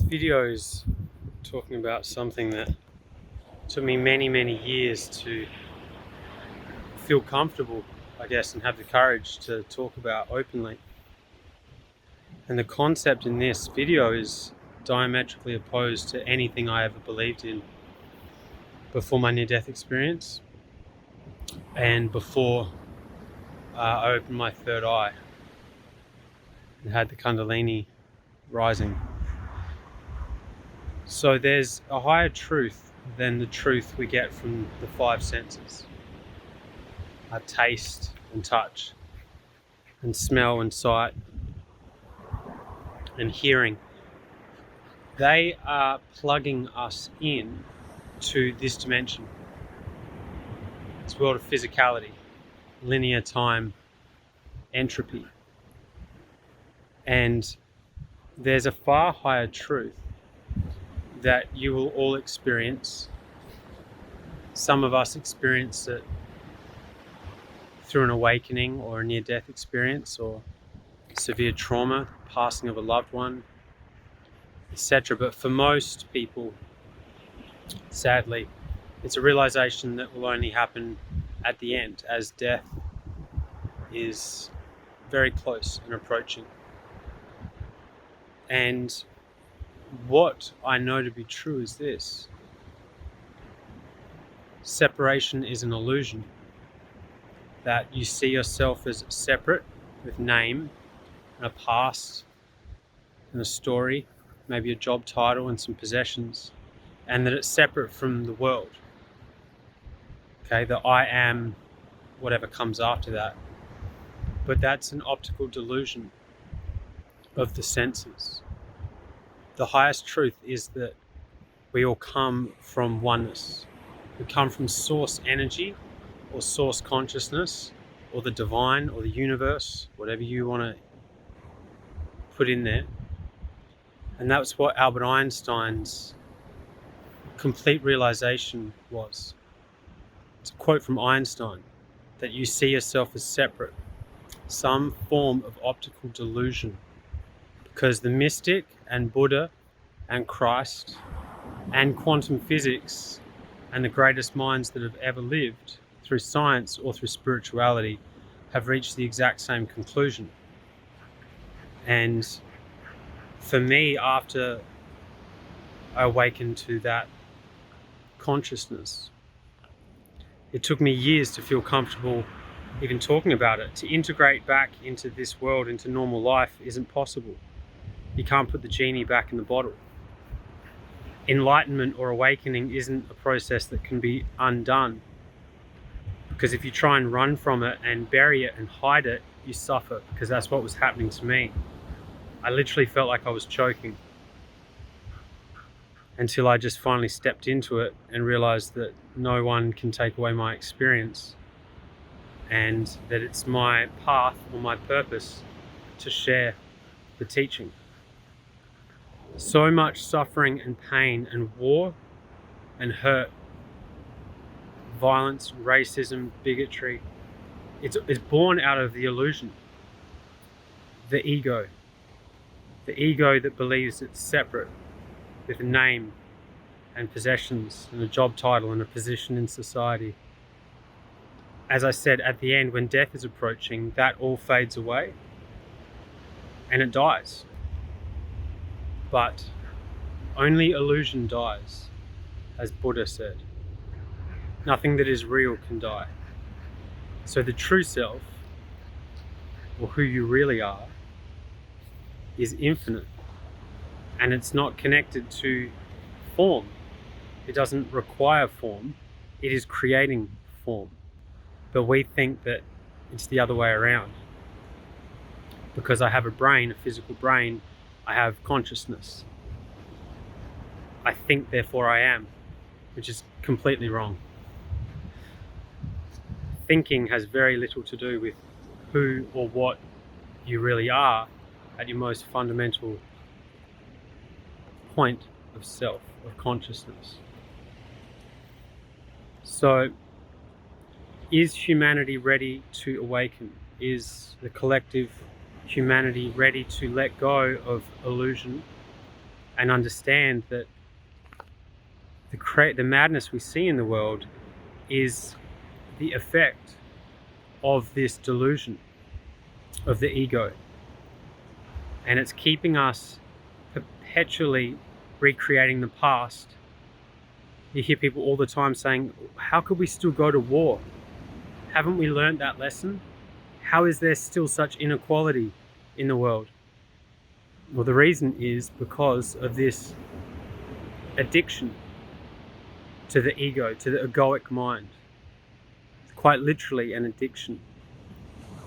video is talking about something that took me many years to feel comfortable, I guess, and have the courage to talk about openly. And the concept in this video is diametrically opposed to anything I ever believed in before my near-death experience and before I opened my third eye and had the Kundalini rising. So there's a higher truth than the truth we get from the five senses. Our taste and touch and smell and sight and hearing. They are plugging us in to this dimension. This world of physicality, linear time, entropy. And there's a far higher truth that you will all experience. Some of us experience it through an awakening or a near-death experience or severe trauma, passing of a loved one, etc. But for most people, sadly, it's a realization that will only happen at the end, as death is very close and approaching. And what I know to be true is this: separation is an illusion. That you see yourself as separate, with name and a past and a story, maybe a job title and some possessions, and that it's separate from the world. Okay, the I am, whatever comes after that. But that's an optical delusion of the senses. The highest truth is that we all come from oneness. We come from source energy or source consciousness or the divine or the universe, whatever you want to put in there. And that's what Albert Einstein's complete realization was. It's a quote from Einstein, that you see yourself as separate, some form of optical delusion. Because the mystic and Buddha and Christ and quantum physics and the greatest minds that have ever lived through science or through spirituality have reached the exact same conclusion. And for me, after I awakened to that consciousness, it took me years to feel comfortable even talking about it. To integrate back into this world, into normal life, isn't possible. You can't put the genie back in the bottle. Enlightenment or awakening isn't a process that can be undone. Because if you try and run from it and bury it and hide it, you suffer, because that's what was happening to me. I literally felt like I was choking until I just finally stepped into it and realized that no one can take away my experience and that it's my path or my purpose to share the teaching. So much suffering and pain and war and hurt, violence, racism, bigotry, it's born out of the illusion, the ego that believes it's separate, with a name and possessions and a job title and a position in society. As I said, at the end, when death is approaching, that all fades away and it dies. But only illusion dies, as Buddha said. Nothing that is real can die. So the true self, or who you really are, is infinite. And it's not connected to form. It doesn't require form. It is creating form. But we think that it's the other way around. Because I have a brain, a physical brain, I have consciousness. I think, therefore I am, which is completely wrong. Thinking has very little to do with who or what you really are at your most fundamental point of self, of consciousness. So, is humanity ready to awaken? Is the collective humanity ready to let go of illusion and understand that the madness we see in the world is the effect of this delusion of the ego. And it's keeping us perpetually recreating the past. You hear people all the time saying, how could we still go to war? Haven't we learned that lesson? How is there still such inequality in the world? Well, the reason is because of this addiction to the ego, to the egoic mind. It's quite literally an addiction.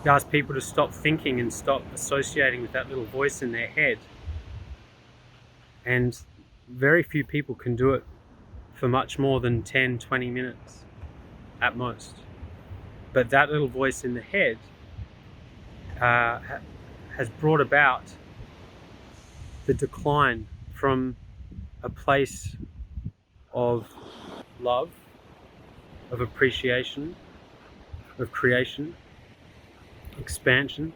You ask people to stop thinking and stop associating with that little voice in their head, and very few people can do it for much more than 10-20 minutes at most. But that little voice in the head has brought about the decline from a place of love, of appreciation, of creation, expansion,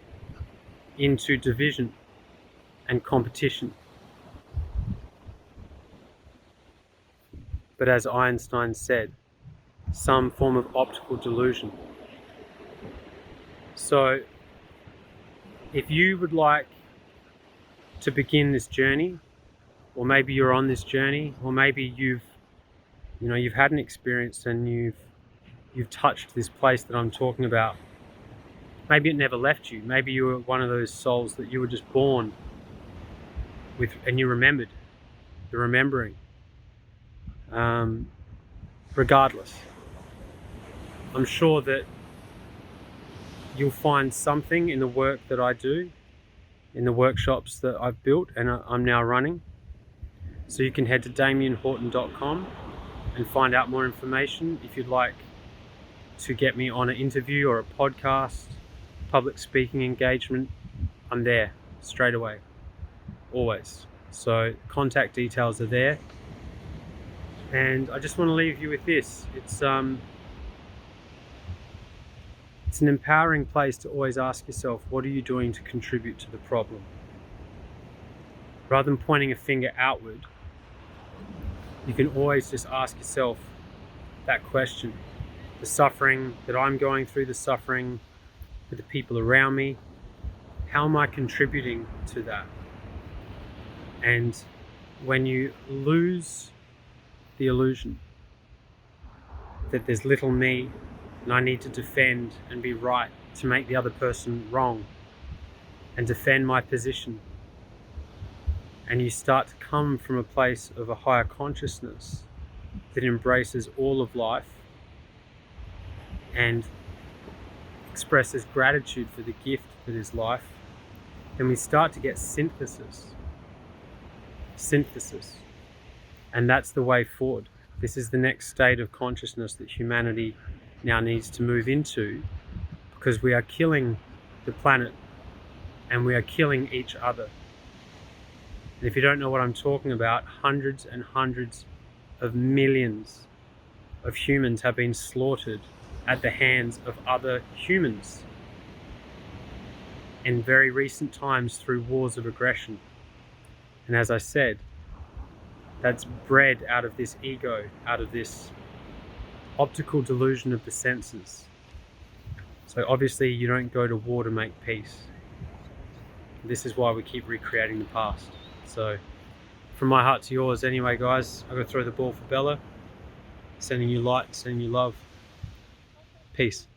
into division and competition. But as Einstein said, some form of optical delusion. So if you would like to begin this journey, or maybe you're on this journey, or maybe you've had an experience and you've touched this place that I'm talking about. Maybe it never left you. Maybe you were one of those souls that you were just born with and you remembered. You're remembering. Regardless, I'm sure that you'll find something in the work that I do, in the workshops that I've built and I'm now running. So you can head to damienhorton.com and find out more information. If you'd like to get me on an interview or a podcast, public speaking engagement, I'm there straight away, always. So contact details are there. And I just want to leave you with this. It's an empowering place to always ask yourself, what are you doing to contribute to the problem? Rather than pointing a finger outward, you can always just ask yourself that question. The suffering that I'm going through, the suffering with the people around me, how am I contributing to that? And when you lose the illusion that there's little me and I need to defend and be right to make the other person wrong and defend my position, and you start to come from a place of a higher consciousness that embraces all of life and expresses gratitude for the gift that is life, then we start to get synthesis. And that's the way forward. This is the next state of consciousness that humanity now needs to move into, because we are killing the planet and we are killing each other. And if you don't know what I'm talking about, hundreds and hundreds of millions of humans have been slaughtered at the hands of other humans in very recent times through wars of aggression. And as I said, that's bred out of this ego, out of this optical delusion of the senses. So obviously you don't go to war to make peace. This is why we keep recreating the past. So from my heart to yours anyway, guys, I'm going to throw the ball for Bella. Sending you light, sending you love. Peace.